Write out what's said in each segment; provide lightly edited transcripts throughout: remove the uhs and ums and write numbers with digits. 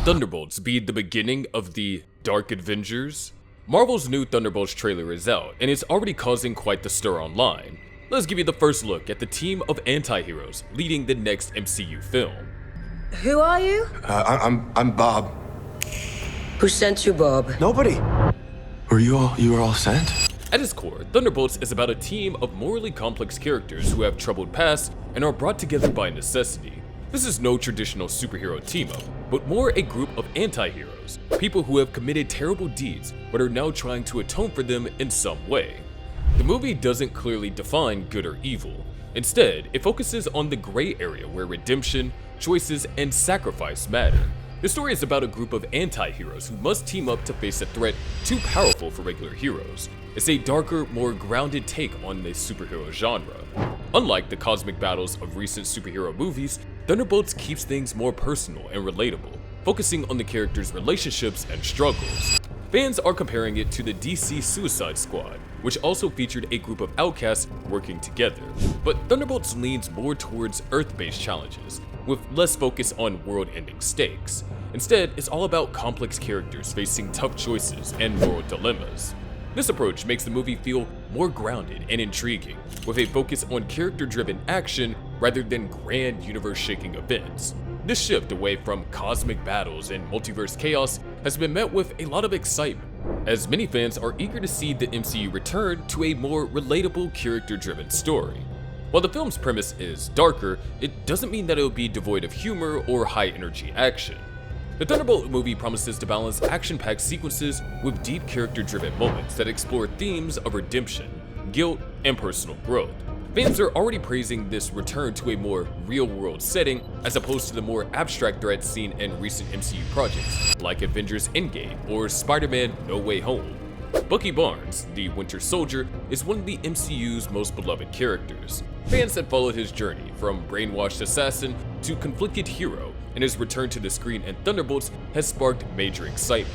Thunderbolts be the beginning of the Dark Avengers? Marvel's new Thunderbolts trailer is out, and it's already causing quite the stir online. Let's give you the first look at the team of anti-heroes leading the next MCU film. Who are you? I'm Bob. Who sent you, Bob? Nobody. You were all sent? At its core, Thunderbolts is about a team of morally complex characters who have troubled pasts and are brought together by necessity. This is no traditional superhero team-up, but more a group of anti-heroes, people who have committed terrible deeds but are now trying to atone for them in some way. The movie doesn't clearly define good or evil. Instead, it focuses on the gray area where redemption, choices, and sacrifice matter. The story is about a group of anti-heroes who must team up to face a threat too powerful for regular heroes. It's a darker, more grounded take on the superhero genre. Unlike the cosmic battles of recent superhero movies, Thunderbolts keeps things more personal and relatable, focusing on the characters' relationships and struggles. Fans are comparing it to the DC Suicide Squad, which also featured a group of outcasts working together. But Thunderbolts leans more towards Earth-based challenges, with less focus on world-ending stakes. Instead, it's all about complex characters facing tough choices and moral dilemmas. This approach makes the movie feel more grounded and intriguing, with a focus on character-driven action rather than grand universe-shaking events. This shift away from cosmic battles and multiverse chaos has been met with a lot of excitement, as many fans are eager to see the MCU return to a more relatable character-driven story. While the film's premise is darker, it doesn't mean that it will be devoid of humor or high-energy action. The Thunderbolt movie promises to balance action-packed sequences with deep character-driven moments that explore themes of redemption, guilt, and personal growth. Fans are already praising this return to a more real-world setting as opposed to the more abstract threats seen in recent MCU projects, like Avengers Endgame or Spider-Man No Way Home. Bucky Barnes, the Winter Soldier, is one of the MCU's most beloved characters. Fans have followed his journey from brainwashed assassin to conflicted hero, and his return to the screen in Thunderbolts has sparked major excitement.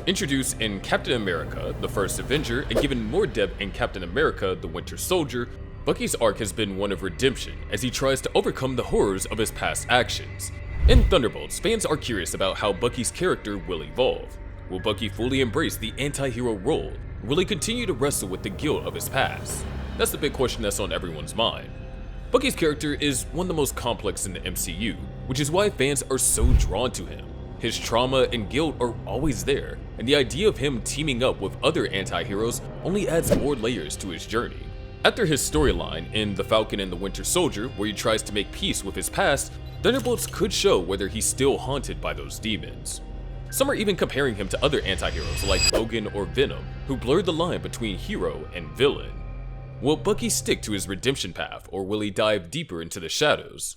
Introduced in Captain America, the First Avenger, and given more depth in Captain America, the Winter Soldier, Bucky's arc has been one of redemption as he tries to overcome the horrors of his past actions. In Thunderbolts, fans are curious about how Bucky's character will evolve. Will Bucky fully embrace the anti-hero role? Will he continue to wrestle with the guilt of his past? That's the big question that's on everyone's mind. Bucky's character is one of the most complex in the MCU, which is why fans are so drawn to him. His trauma and guilt are always there, and the idea of him teaming up with other anti-heroes only adds more layers to his journey. After his storyline in The Falcon and the Winter Soldier, where he tries to make peace with his past, Thunderbolts could show whether he's still haunted by those demons. Some are even comparing him to other anti-heroes like Logan or Venom, who blurred the line between hero and villain. Will Bucky stick to his redemption path, or will he dive deeper into the shadows?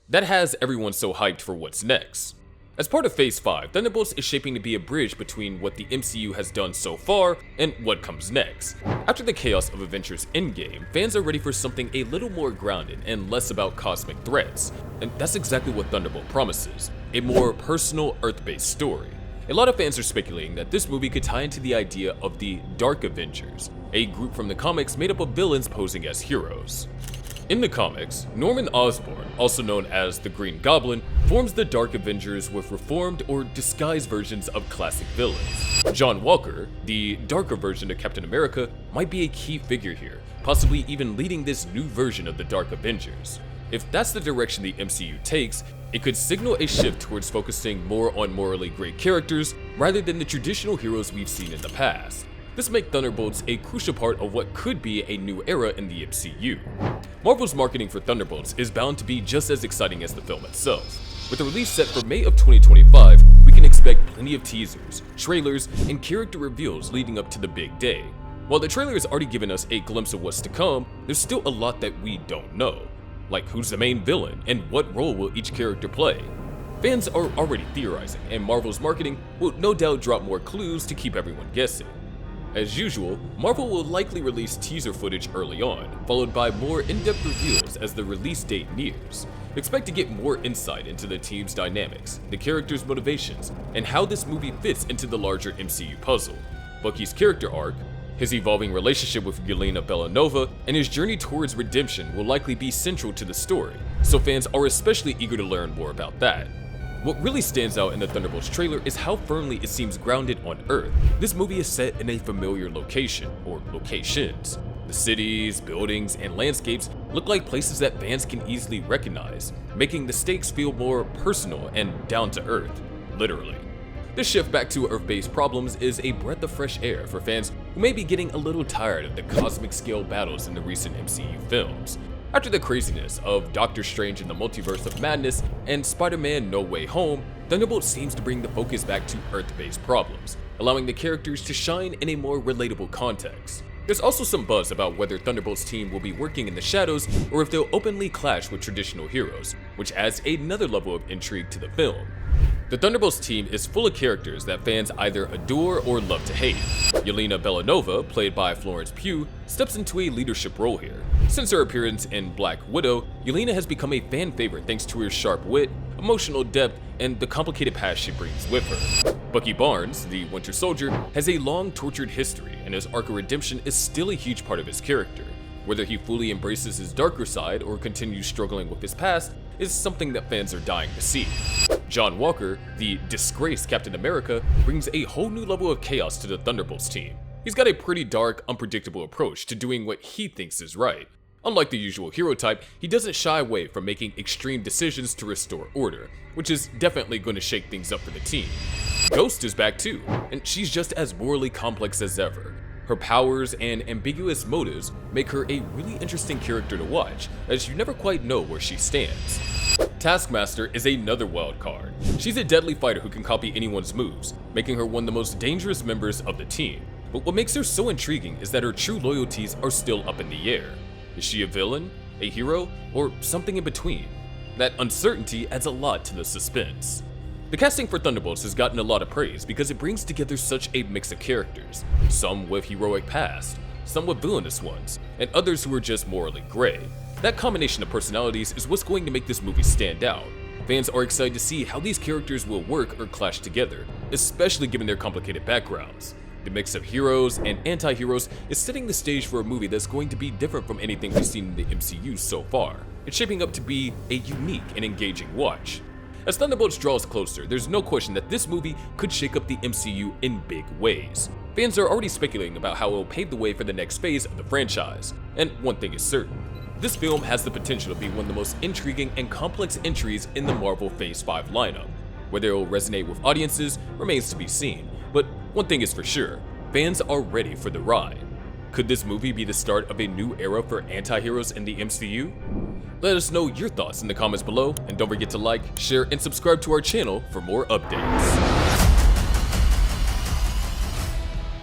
That has everyone so hyped for what's next. As part of Phase 5, Thunderbolts is shaping to be a bridge between what the MCU has done so far and what comes next. After the chaos of Avengers Endgame, fans are ready for something a little more grounded and less about cosmic threats, and that's exactly what Thunderbolt promises, a more personal, Earth-based story. A lot of fans are speculating that this movie could tie into the idea of the Dark Avengers, a group from the comics made up of villains posing as heroes. In the comics, Norman Osborn, also known as the Green Goblin, forms the Dark Avengers with reformed or disguised versions of classic villains. John Walker, the darker version of Captain America, might be a key figure here, possibly even leading this new version of the Dark Avengers. If that's the direction the MCU takes, it could signal a shift towards focusing more on morally great characters rather than the traditional heroes we've seen in the past. This makes Thunderbolts a crucial part of what could be a new era in the MCU. Marvel's marketing for Thunderbolts is bound to be just as exciting as the film itself. With the release set for May of 2025, we can expect plenty of teasers, trailers, and character reveals leading up to the big day. While the trailer has already given us a glimpse of what's to come, there's still a lot that we don't know. Like who's the main villain and what role will each character play? Fans are already theorizing, and Marvel's marketing will no doubt drop more clues to keep everyone guessing. As usual, Marvel will likely release teaser footage early on, followed by more in-depth reveals as the release date nears. Expect to get more insight into the team's dynamics, the characters' motivations, and how this movie fits into the larger MCU puzzle. Bucky's character arc, his evolving relationship with Yelena Belova, and his journey towards redemption will likely be central to the story, so fans are especially eager to learn more about that. What really stands out in the Thunderbolts trailer is how firmly it seems grounded on Earth. This movie is set in a familiar location, or locations. The cities, buildings, and landscapes look like places that fans can easily recognize, making the stakes feel more personal and down to earth, literally. This shift back to Earth-based problems is a breath of fresh air for fans who may be getting a little tired of the cosmic scale battles in the recent MCU films. After the craziness of Doctor Strange in the Multiverse of Madness and Spider-Man No Way Home, Thunderbolts seems to bring the focus back to Earth-based problems, allowing the characters to shine in a more relatable context. There's also some buzz about whether Thunderbolts' team will be working in the shadows or if they'll openly clash with traditional heroes, which adds another level of intrigue to the film. The Thunderbolts team is full of characters that fans either adore or love to hate. Yelena Belova, played by Florence Pugh, steps into a leadership role here. Since her appearance in Black Widow, Yelena has become a fan favorite thanks to her sharp wit, emotional depth, and the complicated past she brings with her. Bucky Barnes, the Winter Soldier, has a long tortured history, and his arc of redemption is still a huge part of his character. Whether he fully embraces his darker side or continues struggling with his past is something that fans are dying to see. John Walker, the disgraced Captain America, brings a whole new level of chaos to the Thunderbolts team. He's got a pretty dark, unpredictable approach to doing what he thinks is right. Unlike the usual hero type, he doesn't shy away from making extreme decisions to restore order, which is definitely going to shake things up for the team. Ghost is back too, and she's just as morally complex as ever. Her powers and ambiguous motives make her a really interesting character to watch, as you never quite know where she stands. Taskmaster is another wild card. She's a deadly fighter who can copy anyone's moves, making her one of the most dangerous members of the team. But what makes her so intriguing is that her true loyalties are still up in the air. Is she a villain, a hero, or something in between? That uncertainty adds a lot to the suspense. The casting for Thunderbolts has gotten a lot of praise because it brings together such a mix of characters, some with heroic past, some with villainous ones, and others who are just morally gray. That combination of personalities is what's going to make this movie stand out. Fans are excited to see how these characters will work or clash together, especially given their complicated backgrounds. The mix of heroes and anti-heroes is setting the stage for a movie that's going to be different from anything we've seen in the MCU so far. It's shaping up to be a unique and engaging watch. As Thunderbolts draws closer, there's no question that this movie could shake up the MCU in big ways. Fans are already speculating about how it will pave the way for the next phase of the franchise, and one thing is certain. This film has the potential to be one of the most intriguing and complex entries in the Marvel Phase 5 lineup. Whether it will resonate with audiences remains to be seen, but one thing is for sure, fans are ready for the ride. Could this movie be the start of a new era for anti-heroes in the MCU? Let us know your thoughts in the comments below, and don't forget to like, share, and subscribe to our channel for more updates.